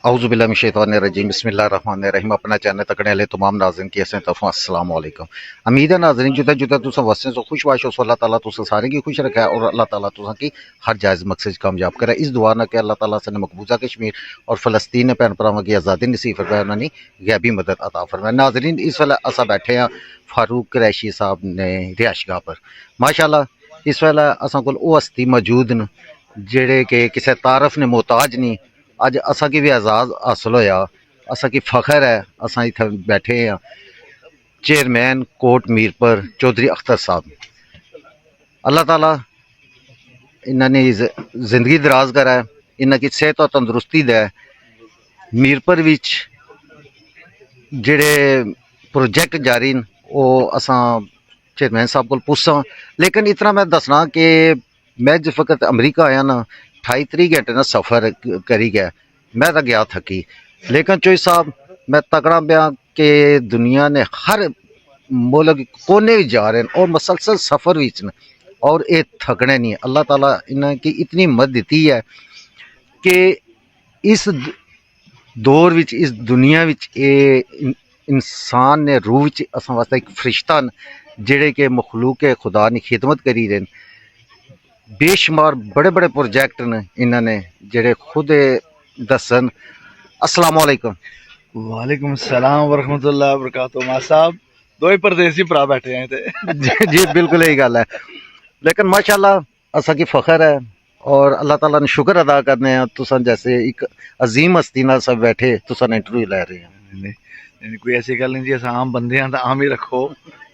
औज़ुबिल्लाहिमिनश्शैतानिर्रजीम बिस्मिल्लाहिर्रहमानिर्रहीम। अपना चैनल तकने वाले तमाम नाज़रीन की असें तरफों अस्सलाम वालेकुम। उम्मीद है नाज़रीन जुदा जुदा तुसां वसें सो खुश वाशो सो अल्लाह ताला तुसां सारें की खुश रखे और अल्लाह ताला तुसां की हर जायज़ मकसद कामयाब करे। इस दुआ न के अल्लाह ताला से मकबूजा कश्मीर और फ़लस्तीन ने भैन भरावां की आज़ादी नसीब फरमाए, उन्होंने गैबी मदद अता फरमाए। नाज़रीन इस वेले असां बैठे हैं फारूक कुरैशी साहब ने रिहायशगाह पर। माशाअल्लाह इस वेले असां कोल ओह हस्ती मौजूद न जेड़े कि किसी तारफ ने मोहताज नहीं। अज असा की भी एजाज़ हासिल होया, असा की फखर है। असा इत्थे बैठे हैं चेयरमैन कोट मीरपुर चौधरी अख्तर साहब। अल्लाह ताला इन्होंने जिंदगी दराज करै, इन्हों की सेहत और तंदुरुस्ती दे। मीरपुर विच जेड़े प्रोजेक्ट जारी न वो असा चेयरमैन साहब को पुछां, लेकिन इतना मैं दसना कि मैं जिस वक्त अमरीका आया ना 28-30 घंटे ना सफ़र करी गया। मैं तो गया थकी, लेकिन चोई साहब मैं तकड़ा पाया कि दुनिया ने हर मुल्क कोने भी जा रहे हैं और मसलसल सफ़र विच न और ये थकने नहीं। अल्लाह ताला इन्होंने इतनी मदद दी है कि इस दौर विच इस दुनिया विच इंसान ने रूह विच असां वास्ते एक फरिश्ता न जेड़े के मखलूक खुदा की खिदमत करी रहे हैं। बेशुमार बड़े बड़े प्रोजेक्ट न इन्होंने जेड़े खुद दसन। अस्सलाम वालेकुम। वालेकुम सलाम वरहमतुल्लाह वबरकातुहू। मां साहब दो ही परदेसी भरा बैठे हैं ते जी बिल्कुल यही गल है, लेकिन माशाल्लाह असा की फखर है और अल्लाह ताला ने शुक्र अदा करने हैं तुसन जैसे एक अजीम हस्ती नाल सब बैठे तुसन इंटरव्यू ले रहे हैं। नहीं, कोई ऐसी गल नहीं जी, अस आम बंदे हैं तो आम ही रखो।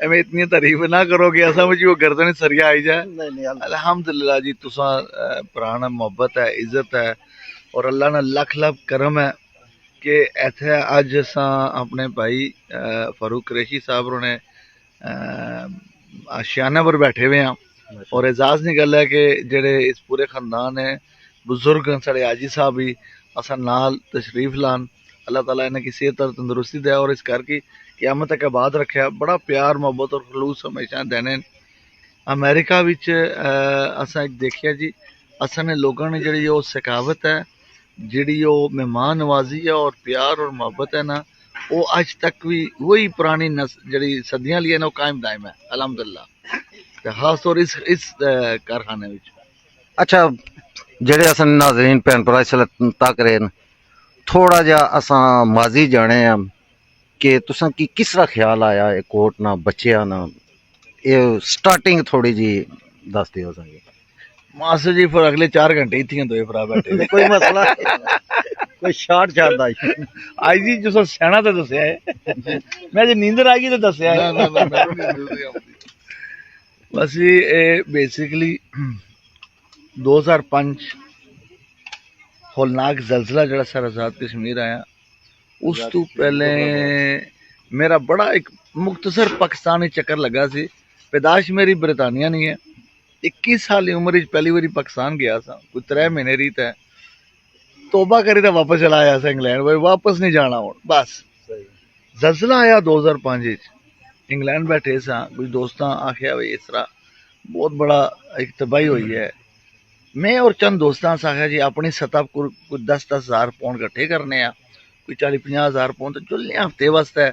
एवें इतनी तारीफ ना करो कि असा मुझे वो गर्दन सरिया आई जाए। अल्हम्दुलिल्लाह जी, तुसा पुराना मोहब्बत है, इज्जत है और अल्लाह ना लख लख करम है कि इत्थे अज असां अपने भाई फारूक कुरैशी साहब होरें आशियाना पर बैठे हुए हैं और एजाज की गल है कि जेड़े इस पूरे खानदान है बुजुर्ग साढ़े आजी साहब भी असा नाल तशरीफ लान। अल्लाह ताला इन्हें की सेहत और तंदुरुस्ती दे और इस घर की क़यामत तक आबाद रखे। बड़ा प्यार मोहब्बत और खलूस हमेशा देने। अमेरिका विच असा एक देखिया जी, असा ने लोगों ने जी सखावत है, जी मेहमान नवाजी है और प्यार और मोहब्बत है ना, वो अज तक भी वही पुरानी जी सदियां लिया ना, वो कायम दायम है अल्हम्दुलिल्लाह। खास तौर इस कारखाने में। अच्छा जेड़े असन नाज़रीन भैन भरा इस वेले तक रहे हैं, थोड़ा जा असा माजी जाने कि तुसा की किस तरह ख्याल आया है कोट ना बच्चिया ना, ये स्टार्टिंग थोड़ी जी दस दियो संगे। मास्टर जी फिर अगले 4 घंटे ही दो भरा बैठे कोई मसला कोई शार्ट शार्ट आई जी जो सियाना तो दसिया है, मैं जो नींदर आ गई तो दसिया है। बस ये बेसिकली 2005 होलनाक जलजला जरा सर आजाद कश्मीर आया, उस तो पहले मेरा बड़ा एक मुख्तसर पाकिस्तानी चक्कर लगा सी। पैदाश मेरी बरतानिया नहीं है, 21 साल की उम्र पहली बारी पाकिस्तान गया था, कोई 3 महीने रही था, तोबा करी तो वापस चला आया था इंग्लैंड। भाई वापस नहीं जाना हूँ बस। जलजला आया 2005 इंग्लैंड बैठे सा, कुछ दोस्त आखिया भाई इस तरह बहुत बड़ा एक तबाही हुई है। मैं और चंद दोस्तों से आखिया जी अपनी सतह को कुछ 10-10 हज़ार पाउंड कट्ठे करने आ, कोई 40-50 हज़ार पाउंड तो चलने हफ्ते वास्ते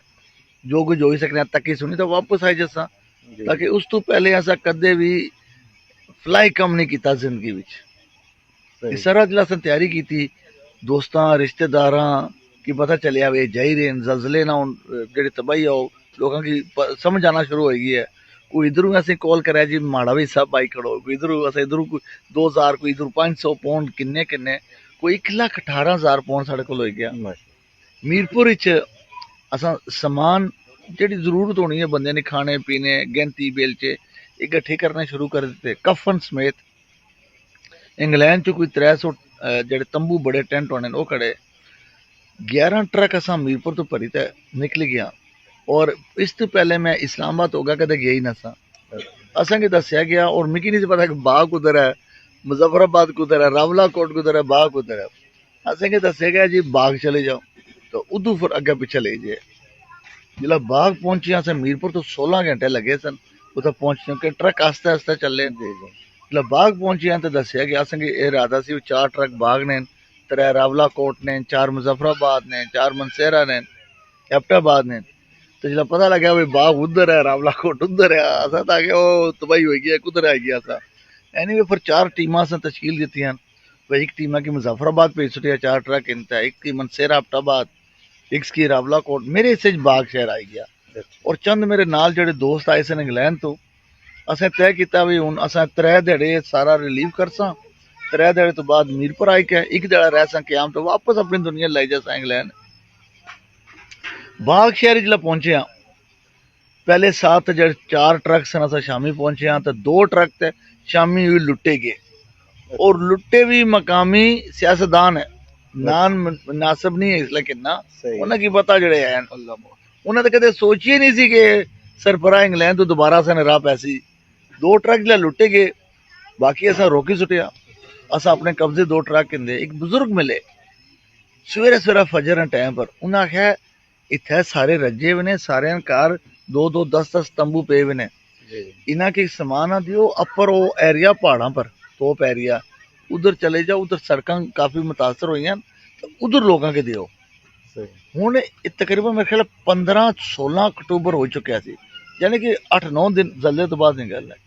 जो कुछ हो ही सकने तक सुनी तो वापस आई जसा, ताकि उस तो पहले असा कदे भी फ्लाई कम नहीं किया जिंदगी विच। सारा जिला असें तैयारी की थी, दोस्तां रिश्तेदारां की पता चलिया वे जाई रहे जलजले ना जी तबाही आओ लोगों की समझ आना शुरू हो गई है। कोई इधरों असें कॉल कराया जी माड़ा भी सब आई खड़ो, कोई इधरों असें इधरों कोई 2000, कोई इधरों 500 पाउंड किन्ने किन्ने, कोई 1,18,000 पाउंड साढ़े को हो गया। मीरपुर असा समान जी जरूरत होनी है बंदे ने खाने पीने गिनती बेलचे इकट्ठे करने शुरू कर दिते, कफन समेत। इंग्लैंड चो कोई 300 जेडे तंबू बड़े टेंट होने वो खड़े, 11 ट्रक असा मीरपुर तो भरी ते निकल गया। और इस तो पहले मैं इस्लामाबाद होगा कदे गया ही ना सा। असा की दसिया गया और मिगी नहीं पता कि बाग कुधर है, मुजफ्फराबाद कुधर है, रावला कोट कुधर है, बाग कुधर है। असें के दसिया गया जी बाग चले जाओ, तो उदू फिर अगे पिछे ले जाए। जिला बाग पहुंचे असें मीरपुर तो 16 घंटे लगे सन उधर पहुंचने के, ट्रक आस्ते आस्ते चले। जिला बाग पहुंचे तो दसिया गया असें इरादा सी 4 ट्रक बाग ने त्रै रावला कोट ने, 4 मुजफ्फराबाद ने, 4 मनसेरा ने, एबटाबाद ने। तो जिसला पता लग्या भाई बाग उधर है, रावला कोट उधर है, असा तो आगे वो तबाही हो गया, कुधर आ गया असा। एनीवे फिर 4 टीमां असें तश्कील दित्तियां। भाई एक टीम की मुजफ्फराबाद भेज छुड़िया 4 ट्रक इनता, एक की मनसेरा एबटाबाद, एक की रावला कोट। मेरे हिस्से च बाग शहर आई गया। और चंद मेरे नाल जेह्ड़े दोस्त आए सन इंग्लैंड तो, असें तय किया भी हुण असें 3 ध्याड़े सारा रिलीव करसां, 3 ध्याड़े तो बाद मीरपुर आई के 1 ध्याड़ा रहसां क्याम तो वापस अपनी दुनिया लाई जासां इंग्लैंड। बाग शहर जिसलै पहुंचे हाँ, पहले 7 जेह्ड़े 4 ट्रक सन असें शामी पहुंचे हाँ, तो 2 ट्रक ते शामी भी लुट्टे गए। और लुट्टे भी मकामी सियासतदान है, नान मुनासिब नहीं है, लेकिन ना उन्हें की पता जेह्ड़े हैन, उन्हें तो कदे सोचिए नहीं सी कि सरबराह इंग्लैंड तो दोबारा असें राह पैसी। 2 ट्रक जिसलै लुट्टे गए, बाकी असें रोकी सुट्टिया। अस अपने कब्जे 2 ट्रक किंदे। एक बुजुर्ग मिले सवेरे सवेरे फजर टाइम पर, उन्हें आख्या इत्थे सारे रज्जे हुए ने, सारे घर 2-2 10-10 तंबू पे हुए ने, इन्हें के समान दियो अपर वो एरिया पहाड़ों पर टॉप एरिया, उधर चले जाओ, उधर सड़कें काफी मुतासर हुई हैं, तो उधर लोगों के दियो। हुण तकरीबन मेरे ख्याल 15-16 अक्टूबर हो चुका सी, यानी कि 8-9 दिन जल्दे तो बाद गल है।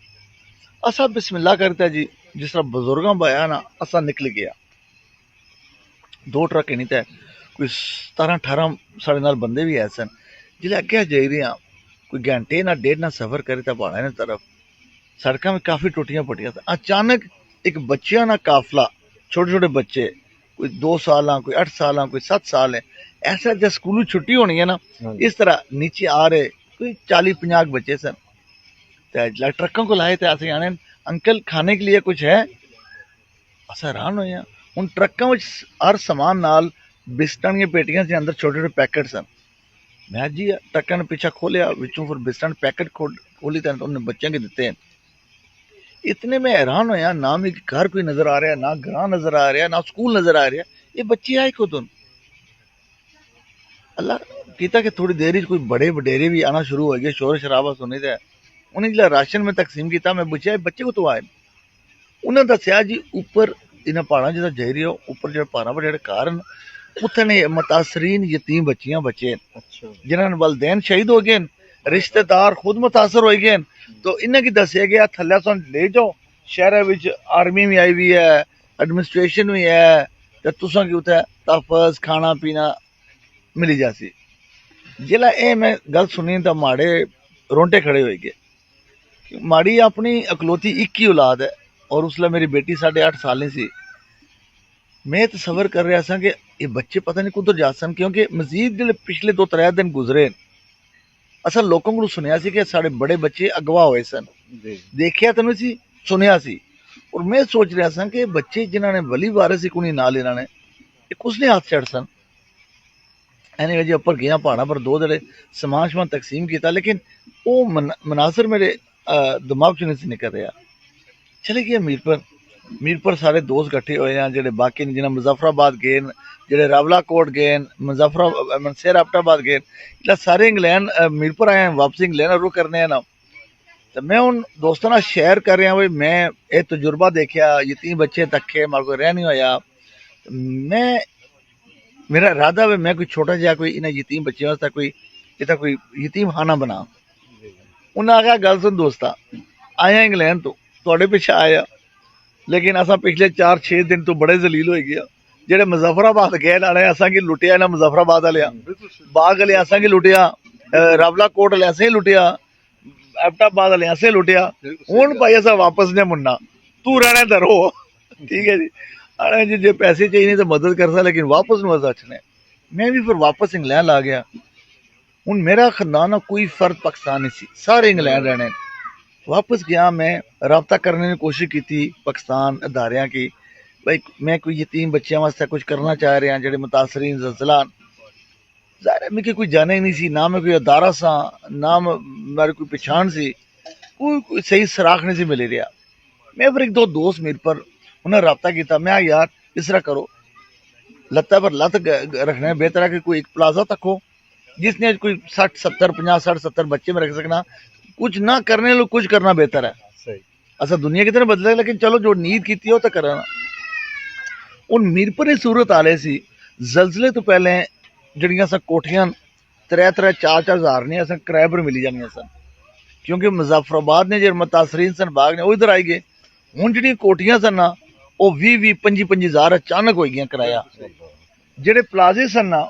असा बिस्मिल्लाह करता जी, जिस तरह बुजुर्गों पाया ना, असा निकल गया। 2 ट्रक नहीं थे, कोई 17-18 साढ़े नाल बंदे भी है सन। जिसले अगे जाई रहे हैं, कोई घंटे ना 1.5 ना सफर करे था पहाड़ा ने तरफ, सड़क में काफी टुटियां पटियां था। अचानक एक बच्चियां ना काफला, छोटे छोटे बच्चे, कोई 2 साल, कोई 8 साल, कोई 7 साल है, ऐसा जब स्कूल छुट्टी होनी है ना, इस तरह नीचे आ रहे कोई 40-50 बच्चे सन। तो ट्रकों को लाए थे, ऐसे आने अंकल खाने के लिए कुछ है, असा हैरान होया। उन ट्रकों में हर सामान नाल बिस्टन की पेटियां से अंदर छोटे छोटे पैकेट सन। मैं जी ट्रकों ने पीछा खोलिया, विचों फिर बिस्टन पैकेट खोली तो उन्हें बच्चों के दिते हैं। इतने में हैरान होया, ना में घर कोई नजर आ रहा है, ना घर नजर आ रहा है, ना स्कूल नजर आ रहा है, ये बच्चे आए खुद। अल्लाह किया कि थोड़ी देर ही कोई बड़े वडेरे भी आना शुरू हो गए, शोर शराबा सुनी थे। उन्हें जो राशन में तकसीम किया, मैं पूछा बच्चे को तो आए, उन्हें दसिया जी ऊपर इन्हें पहाड़ा जिदा जाई रही हो, ऊपर जो पहाड़ा पर जो कारण उत्थे मुतासरीन यतीम बच्चियां बच्चे जिन्होंने वालदैन शहीद हो गए, रिश्तेदार खुद मुतासर हो गए। तो इन्हें की दसिया गया थल्ले सुन ले जाओ, शहर विच आर्मी भी आई हुई है, एडमिनिस्ट्रेशन भी है, तो तुसा की उत्थे तहफज खाना पीना मिली जासी। जिला ये मैं गल सुनी तो माड़े रोंटे खड़े हो गए। माड़ी अपनी अकलौती 1 ही औलाद है, और उसले मेरी बेटी 8.5 साल की सी। मैं तसवर कर रहा था कि ये बच्चे पता नहीं कुधर जा सन, क्योंकि मजीद जो पिछले 2-3 दिन गुजरे असा लोगों को सुनिया सी कि साढ़े बड़े बच्चे अगवा हुए सन, देखिया तो नहीं सी, सुनिया सी। और मैं सोच रहा था कि बच्चे जिन्होंने वली वारिस ही कुनी नाल इन्होंने कुसने हाथ चढ़ सन। एनी वजह ऊपर गया पहाड़ा पर 2 जड़े समान शमान तकसीम किया, लेकिन वो मनासर मेरे दिमाग च नहीं निकल रहा। चले गया मीरपुर सारे दोस्त इकट्ठे होए हैं, जेडे बाकी ने जिन्हें मुजफ्फराबाद गए, जेडे रावला कोट गए, मनसेरा एबटाबाद गए, सारे इंग्लैंड मीरपुर आए हैं, वापसी इंग्लैंड रुख करने हैं ना। तो मैं उन दोस्तों ना शेयर कर रहा भाई, मैं ये तजुर्बा देखा, यतीम बच्चे तके मारे को रह नहीं होया। मैं मेरा इरादा है मैं कोई छोटा जहा कोई इन्हें यतीम बच्चे वास्ते कोई यतीम खाना बना। उन्हें आख्या गल सुन दोस्ता, आया इंग्लैंड तो थोड़े पिछे आया, लेकिन असा पिछले 4-6 दिन तो बड़े जलील हो गया। जेडे मुजफ्फराबाद गए नाले असा की लुटिया ना, मुजफ्फराबाद वाले बाग वाले असा की लुटिया, रावला कोट वाले असें लुटिया, एबटाबाद वाले असें लुटिया। हूं भाई असा वापस ने मुन्ना, तू रहने दरो, ठीक है जी। अरे जी जे पैसे चाहिए तो मदद कर सा, लेकिन वापस नु असा अच्छने। मैं भी फिर वापस इंग्लैंड आ गया। हूं मेरा खानदान कोई फर्द पाकिस्तान नहीं सी, सारे इंग्लैंड रहने। वापस गया, मैं रब्ता करने की कोशिश की थी पाकिस्तान अदारियां की, भाई मैं कोई यतीम बच्चों वास्ते कुछ करना चाह रहा, जेडे मुतासरीन ज़लज़ला। ज़ाहिर है मिगी कोई जाने ही नहीं सी, ना मैं कोई अदारा सा, ना मेरी कोई पछाण सी, कोई सही सराख नहीं सी मिल रहा। मैं फिर 1-2 दोस्त मेरे पर उन्हें रब्ता किया, मैं यार इस तरह करो, लत्ता पर लत्त रखने बेहतर है कि कोई एक प्लाजा तक हो जिसने कोई 60-70 बच्चे में रख सकना, कुछ ना करने लो कुछ करना बेहतर है। अच्छा दुनिया की तरह बदले, लेकिन चलो जो नीयत की हो तो करना। ਹੁਣ ਮੀਰਪੁਰ ਦੀ ਸੂਰਤ ਆਲੇ ਸੀ ਜ਼ਲਜ਼ਲੇ ਤੋਂ ਪਹਿਲੇ ਜਿਹੜੀਆਂ ਸਨ ਕੋਠੀਆਂ 3-3 4-4 ਹਜ਼ਾਰ ਨੇ ਅਸਾਂ ਕਿਰਾਏ ਪਰ ਮਿਲੀ ਜਾਂਦੀਆਂ ਸਨ ਕਿਉਂਕਿ ਮੁਜ਼ੱਫਰਾਬਾਦ ਨੇ ਜਿਹੜੇ ਮੁਤਾਸਰੀਨ ਸਨ ਬਾਗ ਨੇ ਉਹ ਇਧਰ ਆਈ ਗਏ ਹੁਣ ਜਿਹੜੀਆਂ ਕੋਠੀਆਂ ਸਨ ਨਾ ਉਹ 20-20 25-25 ਹਜ਼ਾਰ ਅਚਾਨਕ ਹੋ ਗਈਆਂ ਕਿਰਾਇਆ ਜਿਹੜੇ ਪਲਾਜ਼ੇ ਸਨ ਨਾ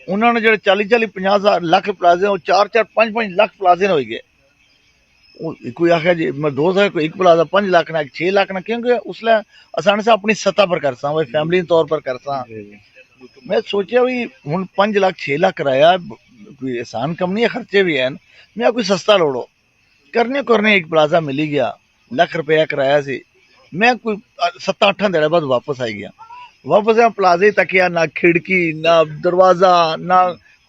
ਉਹਨਾਂ ਨੇ ਜਿਹੜੇ 40-40 50 ਹਜ਼ਾਰ ਲੱਖ ਪਲਾਜ਼ੇ ਉਹ 4-4 5-5 ਲੱਖ ਪਲਾਜ਼ੇ ਹੋ ਗਏ ਉਹ ਕੋਈ ਆਖਿਆ ਜੀ मैं 2 साल कोई एक प्लाजा 5 लाख ना 6 लाख ना क्योंकि उसले आसान से अपनी सतह पर करसा वो फैमिली तौर पर करसा मैं सोचा भी हूँ 5 लाख 6 लाख कराया कोई आसान कम नहीं है खर्चे भी हैं मैं कोई सस्ता लोड़ो करने एक प्लाजा मिली गया लाख रुपया कराया सी मैं कोई 7-8 दिन बाद वापस आई गया वापस आया प्लाजे तकिया ना खिड़की ना दरवाजा ना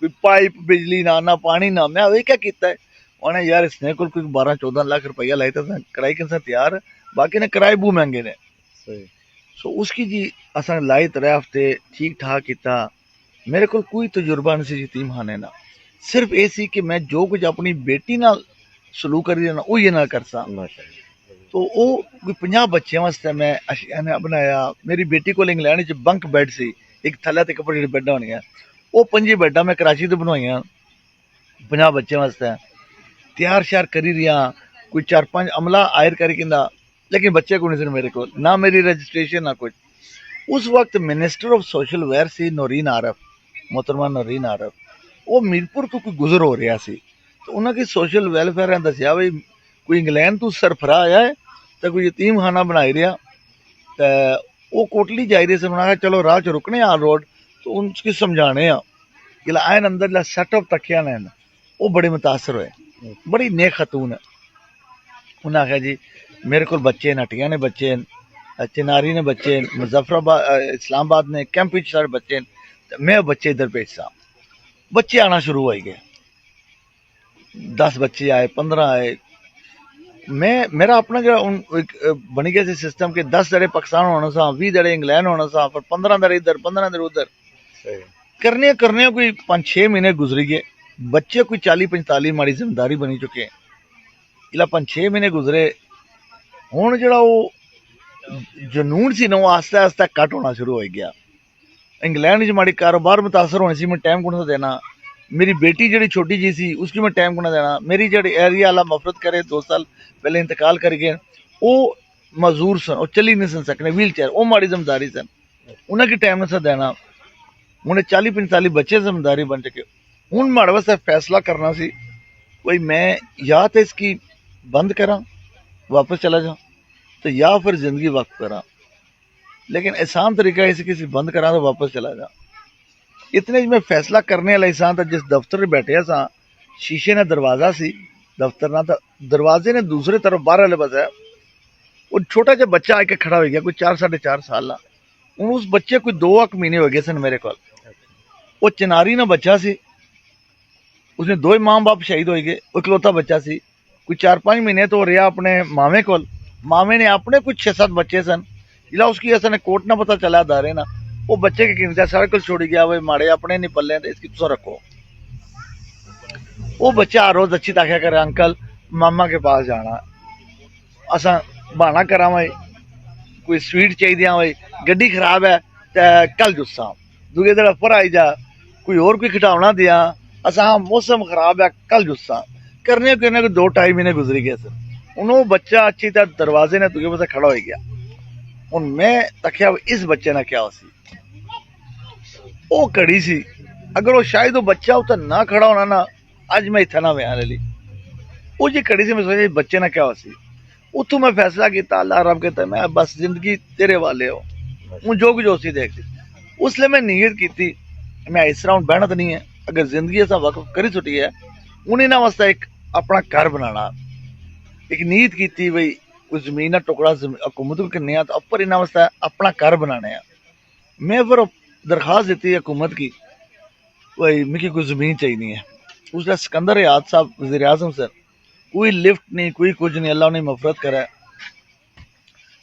कोई पाइप बिजली ना पानी ना मैं वही क्या किया है उन्हें यार इसने कोई 12-14 लाख रुपया लाए तो किराए के साथ तैयार बाकी ने किराए बहुत महंगे ने सो उसकी जी असा लाई 3 हफ्ते ठीक ठाक किया मेरे को कोई तजुर्बा नहीं सी यतीम खाने ना सिर्फ ये सी कि मैं जो कुछ अपनी बेटी नाल सलूक करी देना वो ये ना करसा तो वो कोई 50 बच्चों वास्ते मैं अशियाना बनाया मेरी बेटी को इंग्लैंड च बंक बेड सी एक थल्ले ते कपड़े बेडां होनियां वो 5 बेडां मैं कराची तो बनवाइयां 50 बच्चों वास्ते तैयार श्यार करी रिया कोई 4-5 अमला आयर करी किंदा लेकिन बच्चे को नहीं मेरे को ना मेरी रजिस्ट्रेशन ना कुछ उस वक्त मिनिस्टर ऑफ सोशल वेयर सी नौरीन आरफ मोहतरमा नौरीन आरफ वो मीरपुर तो कोई गुजर हो रहा सी तो उन्होंने सोशल वेलफेयर ने दसिया भाई कोई इंग्लैंड तो सरफरा आया है तो कोई यतीम खाना बनाई रहा तो वो कोटली जाई रही से उन्होंने चलो राह च रुकने आ रोड तो उनकी समझाने कि आयन अंदर सेटअप तकिया ने वो बड़े मुतासर हुए बड़ी नेक खतून है उन्हें आख्या जी मेरे को बच्चे नटिया ने बच्चे चिनारी ने बच्चे मुजफ्फराबाद इस्लामाबाद ने कैंप सारे बच्चे मैं बच्चे इधर भेजसा बच्चे आना शुरू हो गए 10 बच्चे आए 15 आए मैं मेरा अपना जो बनी गया सिस्टम के 10 जड़े पाकिस्तान होना सा 20 जड़े इंग्लैंड होना सा पर 15 जड़े इधर 15 जड़े उधर करने कोई 5-6 महीने गुजरी गए बच्चे कोई 40-45 माड़ी जिम्मेदारी बनी चुके हैं इला 5-6 महीने गुजरे हुण जड़ा वो जनून सी ना आस्ते आस्ते कट होना शुरू हो गया इंग्लैंड च माड़ी कारोबार मुतासर होने सी मैं टाइम को देना मेरी बेटी जड़ी छोटी जी सी उसकी मैं टाइम को देना मेरी जड़ी एरिया वाला मफरत करे 2 साल पहले इंतकाल कर गए वो मजदूर सन वो चली नहीं सन सकने व्हील चेयर वो माड़ी जिम्मेदारी सन उन्हें टाइम नहीं देना उन्हें 40-45 बच्चे जिम्मेदारी बन चुके हूँ माड़े वास्ते फैसला करना सी भाई मैं या तो इसकी बंद करा वापस चला जाऊँ तो या फिर जिंदगी वक्त करा लेकिन आसान तरीका है किसी बंद करा तो वापस चला जा इतने मैं फैसला करने वाला इंसान था जिस दफ्तर में बैठे सा शीशे ने दरवाजा सी दफ्तर ना था दरवाजे ने दूसरे तरफ बाहर वाले पास है वो छोटा जा बच्चा आके खड़ा हो गया कोई 4-4.5 साल हूँ उस बच्चे कोई 2 महीने हो गए सन मेरे को वो चिनारी ना बच्चा सी उसने 2 माँ बाप शहीद हो गए वो इकलौता बच्चा सी कोई 4-5 महीने तो रहा अपने मामे को मामे ने अपने कुछ 6-7 बच्चे सन जिला उसकी ऐसा ने कोट ना पता चला दारे ना वो बच्चे के किन सारे को छोड़ गया भाई माड़े अपने नहीं पल्ले तो इसकी तुसा रखो वो बच्चा हर रोज अच्छी ताकि करे अंकल मामा के पास जाना असा बहाना करा भाई कोई स्वीट चाहिए भाई गड्डी खराब है तो कल जुस्सा दूसरे दिन पर आई जा कोई और कोई खिटावना दिया असा हाँ मौसम खराब है कल जुस्सा करने को 2-2.5 महीने गुजरी गए सर हूँ वो बच्चा अच्छी तरह दरवाजे ने दूसरे पास खड़ा हो गया हूँ मैं तकिया इस बच्चे ने क्या हो सी वो कड़ी सी अगर वो शायद वो बच्चा उतना ना खड़ा होना ना अज मैं इतना ना बयान ली वो जी कड़ी सी मैं सोचा बच्चे ने क्या हो सी उतों मैं फैसला किया अल्लाह रब कहता मैं बस जिंदगी तेरे वाले हो हूँ जो कुछ होसी देख ली उसलिए मैं नीयत की मैं इस तरह बहना तो नहीं है अगर जिंदगी ऐसा वक्त करी छुट्टी है उन्हें ना वास्ते एक अपना घर बनाना एक नीयत की भाई कोई जमीन का टुकड़ा हुकूमत को करने तो अपर इन्होंने वास्ते अपना घर बनाने मैं फिर दरखास्त दी हुकूमत की भाई मिगी कोई जमीन चाहिए है उसका सिकंदर याद साहब वज़ीर आज़म सर कोई लिफ्ट नहीं कोई कुछ नहीं अल्लाह ने मफरत करा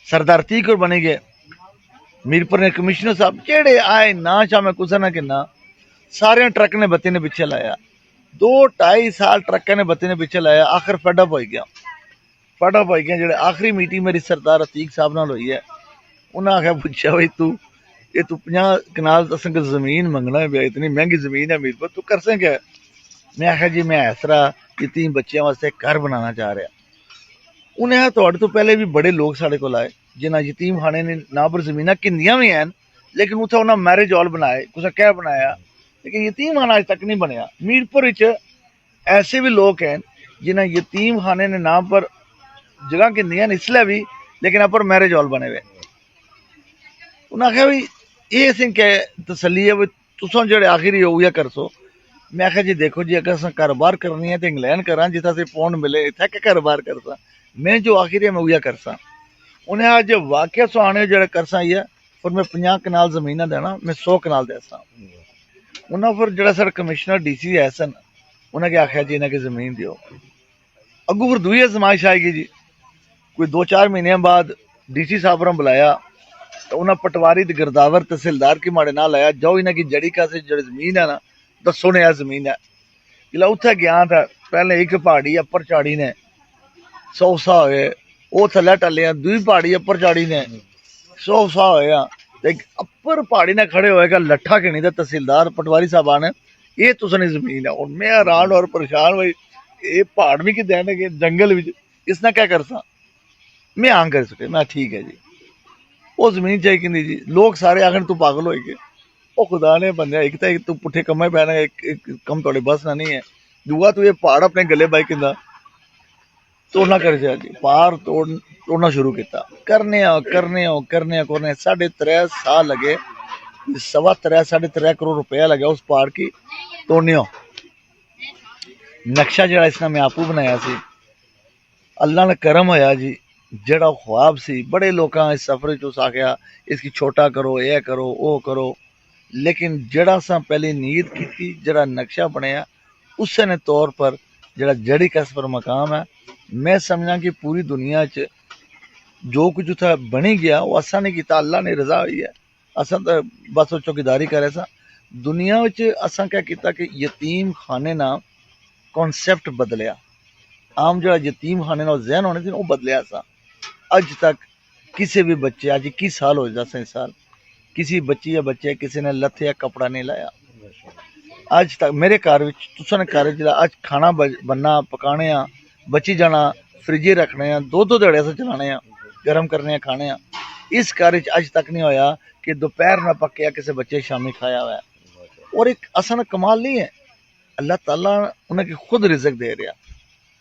सरदार तीक और बने गए मीरपुर ने कमिश्नर साहब जेड़े आए ना चाह मैं कुछ ना किन्ना सारे ट्रक ने बत्ती ने पिछे लाया 2-2.5 साल ट्रक ने बत्ती ने पिछे लाया आखिर फडअप हो गया जेडे आखिरी मीटिंग मेरी सरदार अतीक साहब नाल हुई है उन्हें आख्या पूछा भाई तू ये तू 50 कनाल असें जमीन मंगना है, इतनी महंगी जमीन है मीरपुर, तू कर सकें क्या? मैं आखिया जी मैं इस तरह यतीम बच्चों वास्ते घर बनाना चाह रहा। उन्हें आखिया तुहाडे तो पहले भी बड़े लोग साढ़े कोल आए जिन्हें यतीम खाने ने ना पर जमीन किन्नियां भी हैं, लेकिन उत्थे उन्हें मैरिज हॉल बनाए, कुछ क्या बनाया, लेकिन यतीम खाना अज तक नहीं बनया। मीरपुर ऐसे भी लोग हैं जिन्हें यतीम खाने ने नाम पर जगह किन्नियां इसलिए भी, लेकिन यहाँ पर मैरिज हॉल बने हुए। उन्हें आखिया भी ये असें क्या तसली है भी तुम जो आखिरी हो या कर सो। मैं आखिया जी देखो जी अगर असं कारोबार करनी है तो इंग्लैंड करा जितना से पौंड मिले, इतना क्या कारोबार करसा, मैं जो आखिरी है मैं उया करसा। उन्हें आज वाकया सो आने जो करसा ही है, फिर मैं 50 कनाल जमीन देना, मैं 100 कनाल देसा। उन्हें फिर जो साढ़े कमिश्नर DC है सन, उन्हें क्या आखिया जी इन्हें की जमीन दियो। अगू फिर दुई समाइश आएगी जी, कोई 2-4 महीने बाद DC साहब ने बुलाया तो उन्हें पटवारी गिरदावर तहसीलदार की माड़े नाल आया, जाओ इन्हें की जड़ी का से जो जमीन है ना दसो ने जमीन है। जिला उत्थे गया था पहले एक पहाड़ी अपर चाड़ी ने 100 सा होए, वो थले टलिया दुई पहाड़ी अपर चाड़ी ने 100 सा होया, अपर पहाड़ी ने खड़े होएगा लट्ठा गिनी था तहसीलदार पटवारी साहब ने, ये तुसने जमीन है। और मैं हैरान और परेशान भाई ये पहाड़ भी कि देने जंगल भी इसने क्या कर सा, मैं आं कर सके। मैं ठीक है जी, वो जमीन चाहिए कि जी, लोग सारे आखिर तू पागल हो गए, वो खुदा ने बंदे एक तो तू पुठे कम्मे पैना, एक कम थोड़े बस ना नहीं है, दूआ तू ये पहाड़ अपने गले बाई किंदा तोड़ना कर जा जी, पहाड़ तोड़ना शुरू किया, करने 3.5 साल लगे, 3.5 करोड़ रुपया लगे उस पहाड़ की तोड़ने। नक्शा जरा इसने मैं आपू बनाया सी, अल्लाह ने करम होया जी, जड़ा ख्वाब सी बड़े लोग इस सफर च आख्या इसकी छोटा करो, ये करो, वो करो, लेकिन जड़ा सा पहले नीयत की, जड़ा नक्शा बनया उस ने तौर पर जड़ा जड़ी कस पर मकाम है, मैं समझा कि पूरी दुनिया च जो कुछ उत्थे बनी गया वो असा नहीं किया, अल्लाह ने रजा हुई है, असा तो बस वो चौकीदारी करे सा। दुनिया असा क्या किया कि यतीम खाने ना कॉन्सैप्ट बदलिया, आम जो यतीम खाने ना जहन होने थे वो बदलिया सा। अज तक किसी भी बच्चे अज 21 साल हो 10 साल किसी बच्ची या बच्चे किसी ने लत्थे या कपड़ा नहीं लाया। अज तक मेरे घर तुसा ने घर अज खाना बनना पकाने बची जाना, फ्रिजे रखने 2-2 दड़े से चलाने गर्म करने खाने, इस घर अज तक नहीं होया कि दोपहर ना पक्या किसी बच्चे शामी खाया हुआ है। और एक असन कमाल नहीं है, अल्लाह ताला उन्हें खुद रिजक दे रहा,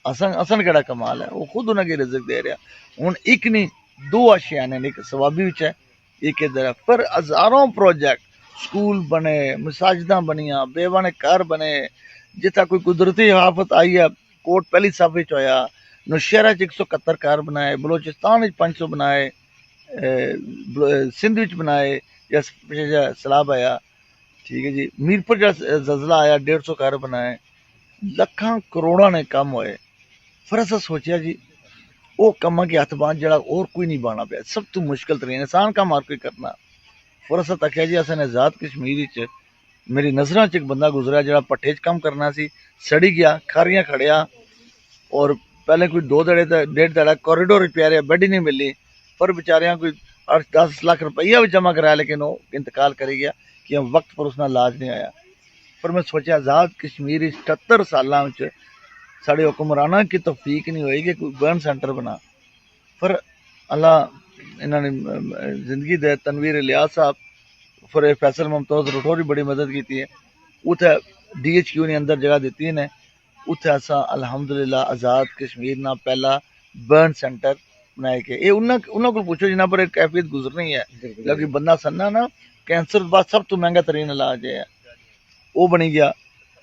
असन केड़ा कमाल है, वो खुद उन्हें रिजक दे रहा। हूँ एक नहीं 2 आशिया ने, एक सवाबी है एक इधर है, पर हजारों प्रोजेक्ट स्कूल बने, मसाजिदा बनिया, बेवाने घर बने, जितना कोई कुदरती आफत आई है कोट पहली सब होया, नौशहरा 171 घर बनाए, बलोचिस्तान 500 बनाए, सिंध बनाए, जैसे सैलाब आया, ठीक है जी, मीरपुर जैसा जलजिला आया 150 घर बनाए, लखा करोड़ा ने कम होए। फिर अस सोचा जी वो कम के हथ बांध जरा और कोई नहीं बाना पाया, सब तो मुश्किल तरीन आसान कम हर कोई करना। फिर अस तकिया जी असें आजाद कश्मीर मेरी नज़र च एक बंदा गुजरा जरा पट्ठे च कम करना सी, सड़ी गया, खारियां खड़िया, और पहले कोई 2 दड़े 1.5 दड़ा कॉरीडोर प्यारे बेड ही नहीं मिली, पर बेचारियां कोई 8-10 लाख रुपया भी जमा कराया, लेकिन वो इंतकाल करी गया कि वक्त पर उसका इलाज नहीं आया। पर मैं सोचा आजाद कश्मीर 78 साल साढ़े हुक्मराना की तौफीक नहीं होएगी कोई बर्न सेंटर बना। फिर अल्लाह इन्होंने जिंदगी दे, तनवीर इलियास साहब, फिर फैसल मुमताज राठौर भी बड़ी मदद की है, उत्थे DHQ ने अंदर जगह दी ने, उत्थे असा अलहमदुलिल्लाह आज़ाद कश्मीर ना पहला बर्न सेंटर बनाए के, ये उन्होंने को पूछो जिन्होंने पर एक कैफियत गुजरनी है, क्योंकि बंदा सन्ना ना कैंसर बाद सब तो महंगा तरीन इलाज है, वो बनी गया।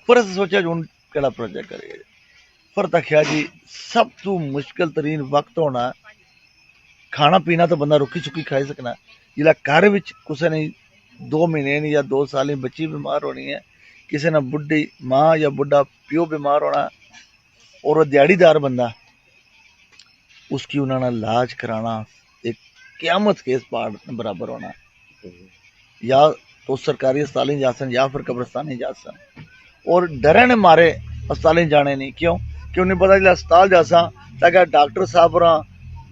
फिर अस सोचा हूँ केड़ा प्रोजेक्ट करेंगे, फिर तकिया जी सब तो मुश्किल तरीन वक्त होना, खाना पीना तो बंदा रुकी सुकी खाई सकना, जिला घर में किसी ने 2 महीने या 2 साल बच्ची बीमार होनी है, किसी ने बुढ़ी माँ या बुढ़ा प्यो बीमार होना, और वो दिहाड़ीदार बंदा, उसकी उन्होंने इलाज कराना एक क्यामत के इस पहाड़ बराबर होना, या तो सरकारी अस्पताल जा सन या फिर कब्रस्तान जा सन, और डरे ने मारे अस्पताल जाने नहीं, क्यों कि उन्हें पता जो अस्पताल जा सा ताकि डॉक्टर साहब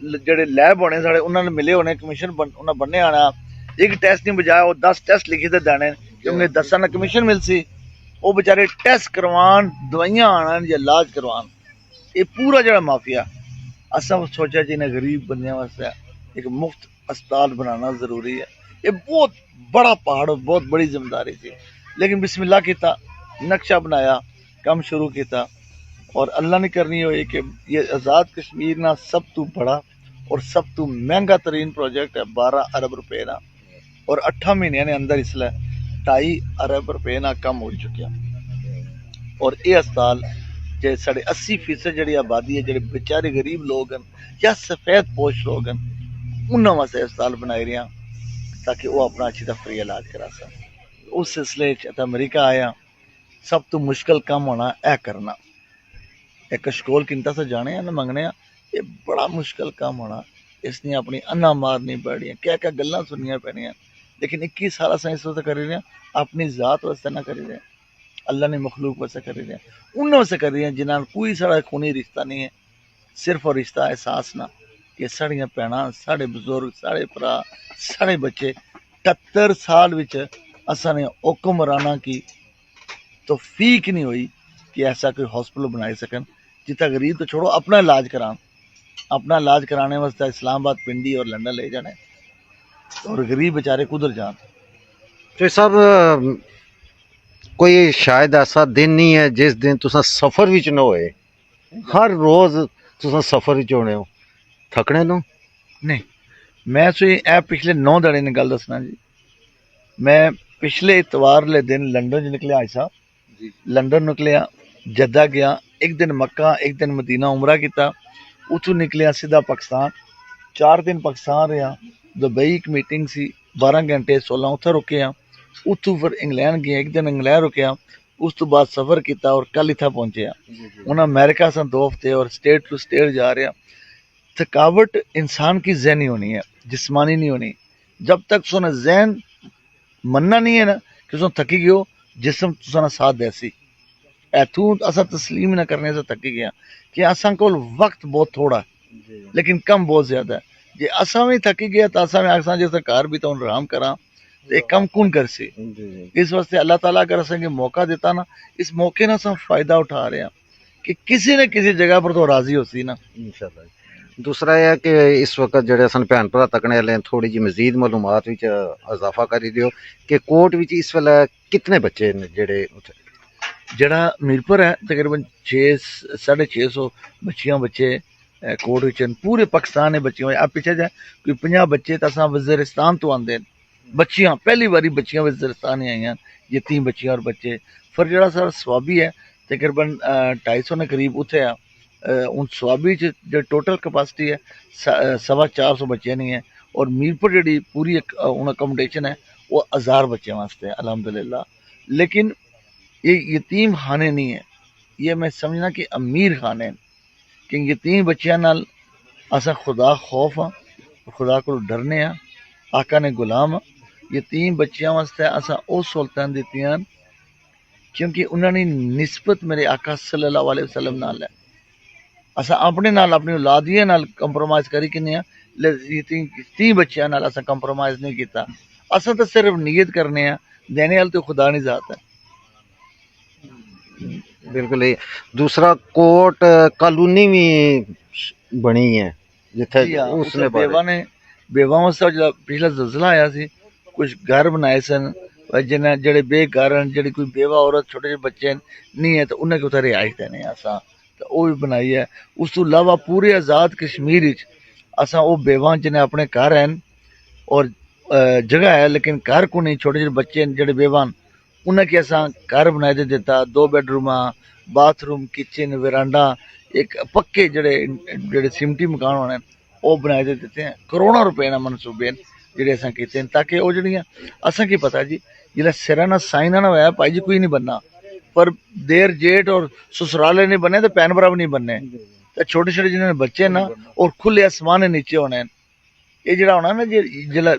जेडे लैब होने साढ़े उन्होंने मिले होने, कमीशन उन्हें बनने आना, एक टेस्ट नहीं बजाया, वो 10 टेस्ट लिखे थे देने क्योंकि 10 ना कमीशन मिल सी। वो बेचारे टेस्ट करवान, दवाइयां आनन या इलाज करवान, ये पूरा जड़ा माफिया। असा सोचा जी इन्हें गरीब बंदे वास्ते एक मुफ्त अस्पताल बनाना जरूरी है। ये बहुत बड़ा पहाड़ और बहुत बड़ी जिम्मेदारी थी, लेकिन बिस्मिल्लाह किया, नक्शा बनाया, काम शुरू किया और अल्लाह ने करनी हुई कि ये आज़ाद कश्मीर ना सब तो बड़ा और सब तो महंगा तरीन प्रोजेक्ट है। 12 अरब रुपए ना और 8 महीनों ने अंदर इसलिए 2.5 अरब रुपए ना कम हो चुका। और ये अस्पताल जे साढ़े 80% जी आबादी है, जो बेचारे गरीब लोग हैं या सफेद पोश लोग हैं, उन्होंने वास्ते अस्पताल बनाए रहे ताकि वो अपना अच्छी तरह फ्री इलाज करा सकें। उस सिलसिले अमरीका आया, सब तो मुश्किल काम होना है करना। एक कशकोल किंता से जाने ना मंगने, ये बड़ा मुश्किल काम होना। इसने अपनी अन्ना मारनी पड़ी, क्या क्या गल्लां सुनिया पैनियां, लेकिन 21 साल अस इस वास्ते करी रहे हैं, अपनी जात वास्ते ना करी रहे, अल्लाह ने मखलूक वास्ते करी रहे, उन्होंने वास्ते करी रहे जिन्होंने कोई साड़ा खूनी रिश्ता नहीं है, सिर्फ और रिश्ता एहसास ना कि साड़ियां भैनां, साढ़े बजुर्ग, साढ़े भरा, साढ़े बच्चे 78 साल विच असा ने हुक्मराना की तौफीक नहीं हुई कि ऐसा कोई हॉस्पिटल बनाई सकन जितना गरीब तो छोड़ो अपना इलाज करान। अपना इलाज कराने वास्ते इस्लामाबाद, पिंडी और लंदन ले जाने, और गरीब बेचारे कुधर जान। तो सब कोई शायद ऐसा दिन नहीं है जिस दिन तुसा सफर विच ना होए, हर रोज तुसा सफर विच होने हो, थकने नो नहीं। मैं सो ए पिछले 9 दिन ने गल दसना जी, मैं पिछले इतवार ले दिन लंदन च निकलिया। आज साहब लंदन निकलिया, जद्दा गया, एक दिन मक्का, एक दिन मदीना उमरा किया, उतों निकलिया सीधा पाकिस्तान, 4 दिन पाकिस्तान रहा, दुबई एक मीटिंग सी 12 घंटे 16 उत्थे रुके हैं, उतों फिर इंग्लैंड गया, एक दिन इंग्लैंड रुकया, उस तो बाद सफ़र किया और कल इतना पहुंचे। उन्हें अमेरिका से 2 हफ्ते और स्टेट टू स्टेट जा रहा। थकावट इंसान की जहनी होनी है, जिस्मानी नहीं होनी। जब तक तुसा जहन मनना नहीं है ना कि तुम थकी गयो, जिसम तुसा साथ देसी एथू असा तस्लीम ना करने से थकी गया कि असा को वक्त बहुत थोड़ा है, लेकिन कम बहुत ज्यादा है। जे असा भी थकी गया तो असा में आखसा जैसे घर भी तो आराम करा तो एक कम कौन कर सी। इस वास्ते अल्लाह ताला अगर असेंगे मौका देता ना, इस मौके ना सब फायदा उठा रहे हैं कि किसी न किसी जगह पर तो राजी हो सी ना इंशाल्लाह। दूसरा यह कि इस वक्त जड़े सन भैन भरा तकने वाले थोड़ी जी मजीद मालूमात विच इजाफा करी दियो कि कोर्ट विच इस वेले कितने बच्चे ने जेड़े उत्थे? जड़ा मीरपुर है तकरीबन 600-650 बच्चियां बच्चे कोर्ट विच पूरे पाकिस्तान में बच्चियां। अब पिछे जाए कोई 50 बच्चे तो असा वजीरिस्तान तो आंदे बच्चियां, पहली बारी बच्चियां वजीरिस्तान आई हैं, यतीम बच्चियां और बच्चे। फिर जड़ा सर स्वाबी है तकरीबन 250 ने करीब उत्थे आ। उन स्वाबी च जो टोटल कैपेसिटी है 450 बच्चे नहीं है, और मीरपुर जी पूरी हूँ अकोमोडेशन है वो 1000 बच्चे वास्ते है अलहमदुलिल्लाह। लेकिन ये यतीम खाने नहीं है, ये मैं समझना कि अमीर खाने हैं, कि यतीम बच्चों नाल असा खुदा खौफ हाँ, खुदा को डरने हाँ, आका ने गुलाम हाँ। यतीम बच्चों वास्ते असा वो सहूलतां दित्तियां क्योंकि उन्होंने निस्बत मेरे आका सल्लल्लाहु अलैहि वसल्लम नाल है। असा अपने नाल अपनी औलादियां नाल कंप्रोमाइज करी किन्ने आ, यतीम बच्चों नाल असा कंप्रोमाइज नहीं किया। असा तो सिर्फ नीयत करने आ, देने वाले तो खुदा नहीं जाता है। बिल्कुल ही। दूसरा कोर्ट कॉलोनी भी बनी है जिथे उसने बेवाओं से पिछला जलजिला आया सी, कुछ घर बनाए सन जिन्हें जेडे बेघर हैं, जेडी कोई बेवा औरत छोटे छोटे बच्चे नहीं है तो उन्हें कि उत्थे रिहाइश देने असा तो वो भी बनाई है। उस तो इलावा पूरे आज़ाद कश्मीर असा वो बेवा जिन्हें अपने घर हैं और जगह है लेकिन घर को नहीं, छोटे छोटे बच्चे जेडे बेवा उन्हें कि असा घर बनाए दे दिता, 2 बेडरूम, बाथरूम, किचन, वेरांडा, एक पक्के जेडे जेडे सिमटी मकान होने वो बनाए दे देते हैं। करोड़ों रुपए ना मनसूबे जेडे असा किते ताकि वो जड़ियाँ असा की पता जी जिला सिरा ना साइन ना होया भाई जी कोई नहीं बनना, पर देर जेठ और ससुराले नहीं बने तो भैन भरा भी नहीं बनने। तो छोटे छोटे जिन्होंने बच्चे ना और खुले आसमान नीचे होने, ये जड़ा होना ना जिला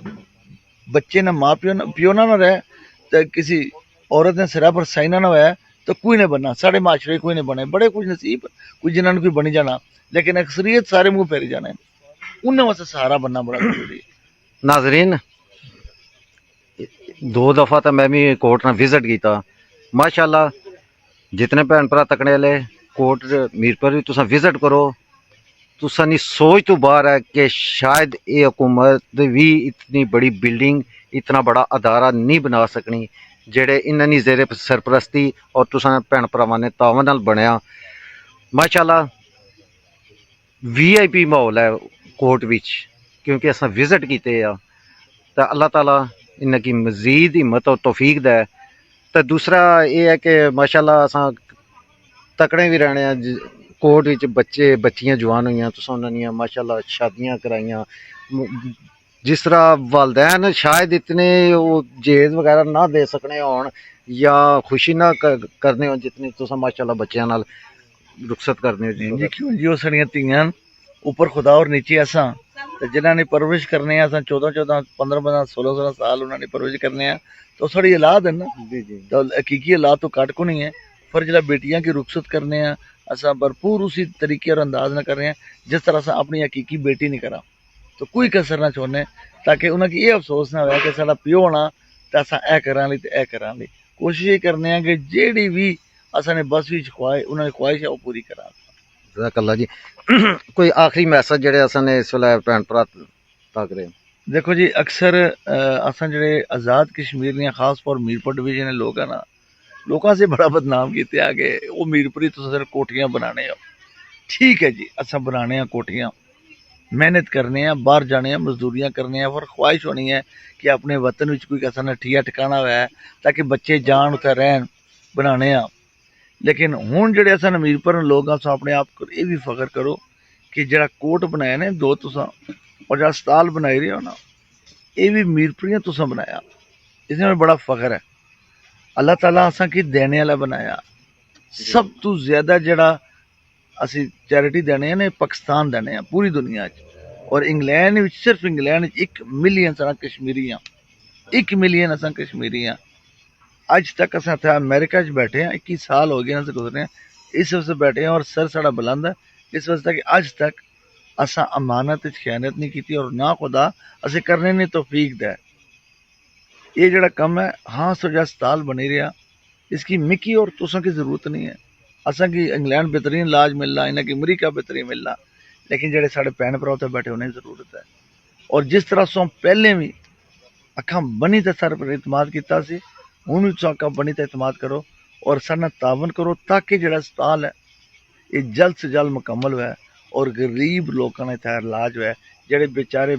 बच्चे ना माँ प्यो ना रहे तो किसी औरत ने सिरा पर साइना ना होया तो कोई नहीं बनना। साढ़े माशरे कोई नहीं बने, बड़े कुछ नसीब कुछ जिन्होंने कोई बनी जाना, लेकिन अक्सरियत सारे मुंह फेरी जाने, उन्हें वास्ते सहारा बनना बड़ा जरूरी है। नाजरीन 2 दफ़ा तो मैं भी कोर्ट ना विजिट किया माशाल्लाह जितने भैन भरा तकने वाले कोर्ट मीरपुर भी तुसा विजिट करो तुसा नी सोच तो बाहर है कि शायद ये हुकूमत भी इतनी बड़ी बिल्डिंग इतना बड़ा अदारा नहीं बना सकनी जेड़े इन्हां दी जेरे सरपरस्ती और तुसा भैन भरावां ने तावन नाल बनया माशाल्लाह VIP माहौल है कोर्ट विच क्योंकि असां विजिट कीते आ तो अल्लाह ताला इन्हां की मजीद हिम्मत और तौफीक दे तो दूसरा ये है कि माशाल्लाह असां तकड़े भी रहने कोर्ट विच बच्चे बच्चियां जवान हुई तुसां उन्हां दियां माशाल्लाह शादियां कराइयां जिस तरह वालदैन शायद इतने वो जेज वगैरह ना दे सकने होन या खुशी ना करने हो जितनी तुसां माशाल्लाह बच्चों नाल रुखसत करने हो जी क्यों जी वो साड़ियां धीयां ऊपर खुदा और नीचे असां ते जिन्हां ने परवरिश करने असां 14 15 16 साल उन्हां ने परवरिश करने तो साड़ी औलाद है ना जी जी तो हकीकी औलाद तो कट को नहीं है पर जिला बेटियां की रुखसत करने असां भरपूर उसी तरीके और अंदाज न कर रहे हैं जिस तरह असां अपनी हकीकी बेटी नहीं करा तो कोई कसर ना छोड़ने ताकि उन्हें ये अफसोस ना हो कि साडा प्यो होना तो असां ए करां ली ते ए करां ली कोशिश ये करने कि जेड़ी भी असां ने बस विच ख्वाहिश उन्होंने ख्वाहिश है वो पूरी करा जज़ाकल्लाह जी कोई आखिरी मैसेज जेड़े असां ने इस वेले भैन भरा तक रहे देखो जी अक्सर असां जेड़े आज़ाद कश्मीर दियां खास तौर मीरपुर डिवीजन दे लोग है ना लोगों से बड़ा बदनाम किते आ कि वो मीरपुरी तुस सिर्फ कोठियां बनाने हो ठीक है जी असां बनाने हैं कोठियां मेहनत करने हैं बाहर जाने हैं मजदूरियां करने हैं पर ख्वाहिश होनी है कि अपने वतन में कोई असा नठिया ठिकाना हुआ है ताकि बच्चे जान उत्थे रहन बनाने लेकिन हुण जेह्ड़े असां मीरपुर लोग अस अपने आप को ये भी फख्र करो कि जेह्ड़ा कोट बनाया ने दो तुसां और जेह्ड़ा अस्पताल बनाई रहे हो ना ये भी मीरपुरियां तुसां बनाया इसमें बड़ा फख्र है अल्लाह ताला असां की देने वाला बनाया सब तो ज्यादा जेह्ड़ा असी चैरिटी देने हैं ना पाकिस्तान देने हैं पूरी दुनिया और इंग्लैंड विच सिर्फ इंग्लैंड 1 मिलियन सारा कश्मीरी 1 मिलियन असां कश्मीरी अज तक अस अमेरिका च बैठे हैं 21 साल हो गए अस गुजरे इस वजह बैठे हैं और सर साड़ा बुलंद है इस वजह कि अज तक असा अमानत खयानत नहीं की और ना खुदा असें करने ने तौफीक दे ये जड़ा कम है हाँ सो जो अस्पताल बनी रहा इसकी मिकी और तुसा की जरूरत नहीं है असा की इंग्लैंड बेहतरीन इलाज मिल रहा इन्हें की अमरीका बेहतरीन मिल रहा लेकिन जेडे साढ़े भैन भरा उत्थे बैठे उन्हें जरूरत है और जिस तरह सो पहले भी अखा बनी तो सर पर इतमाद किया हूँ भी अखा बनी तो इतमाद करो और साढ़े तावन करो ताकि जो अस्पताल है ये जल्द से जल्द मुकम्मल हुआ और गरीब लोगों ने इतना इलाज हुआ जेडे बेचारे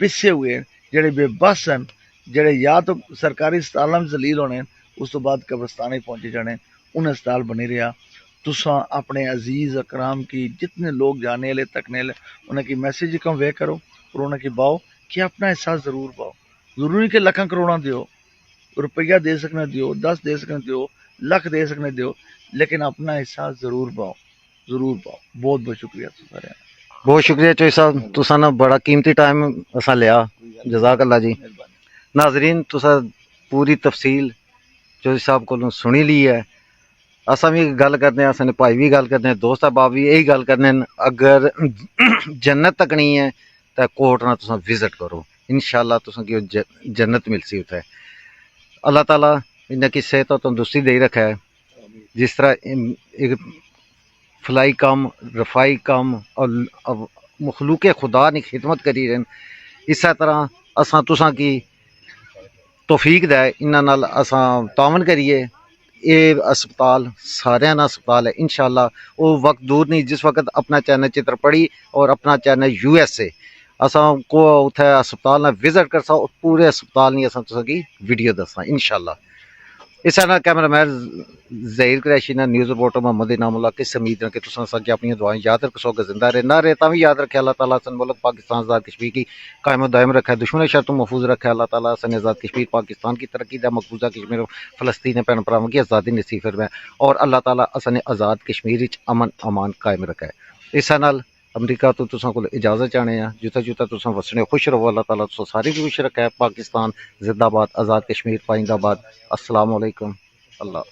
पिछे हुए जेडे बेबस हैं जेडे या तो सरकारी अस्पतालों में जलील होने उस तो बाद कब्रस्तान पहुंचे जाने उन्हें अस्पताल बनी रहा तुसा अपने अजीज अकराम की जितने लोग जाने वाले तकने वाले उन्हें की मैसेज कन्वे करो और उन्हें की पाओ कि अपना एहसास जरूर पाओ जरूरी कि लखा करोड़ा दो रुपया दे सकने दो 10 दे सकने दो लख दे सकने दो लेकिन अपना एहसास जरूर पाओ बहुत बहुत शुक्रिया सारे बहुत शुक्रिया चोई साहब तुसा ना बड़ा कीमती टाइम असा लिया जज़ाकल्लाह जी नाजरीन तुसा पूरी तफसील चोई साहब को सुनी ली है असा भी गल करते हैं असां भाई भी गल करते हैं दोस्त अहबाब भी यही गल करते हैं अगर जन्नत तकनी है तो कोर्ट ना तुसा विजिट करो इंशाअल्लाह तुसा की जन्नत मिलसी उत्थे अल्लाह ताला इन्हें की सेहत और तंदुरुस्ती दे रखा है जिस तरह एक फलाई कम रफाई कम और मखलूक खुदा ने खिदमत करी रहन इस तरह असां तुसां की तौफीक दे इन्हां नाल असां तावन करिए ये अस्पताल सारे ना अस्पताल है इंशाअल्लाह वो वक्त दूर नहीं जिस वक्त अपना चैनल चित्रपड़ी और अपना चैनल USA असां को उत्थे अस्पताल ना विजिट कर और पूरे अस्पताल नहीं असां तुसां की वीडियो दसा इंशाअल्लाह इस ना कैमरामैन ज़हीर कुरैशी ना न्यूज़ रिपोर्टर मोहम्मद इनामुल्लाह किस उम्मीद है कि तुसां असांकी अपनी दुआएं याद रखो सो जिंदा रहे ना रहे ता भी याद रखे अल्लाह ताला सन मुल्क पाकिस्तान आज़ाद कश्मीर की कायम दायम रखा है दुश्मन शर तो महफूज रखा है अल्लाह ताला सन आज़ाद कश्मीर पाकिस्तान की तरक्की दा मकबूजा कश्मीर फ़लस्तीन भैन भरावां की आज़ादी नसीब फरमाए और अल्लाह ताला असन आज़ाद कश्मीर विच अमन अमान कायम रखा है इस नाल अमरीका तो तुसां कोल इजाज़त चाहने जिता जुता तुसां वसने खुश रहो अल्लाह ताला तुसां सारे भी खुश रखा है पाकिस्तान जिंदाबाद आज़ाद कश्मीर पाइंदाबाद अस्सलाम वालेकुम अल्लाह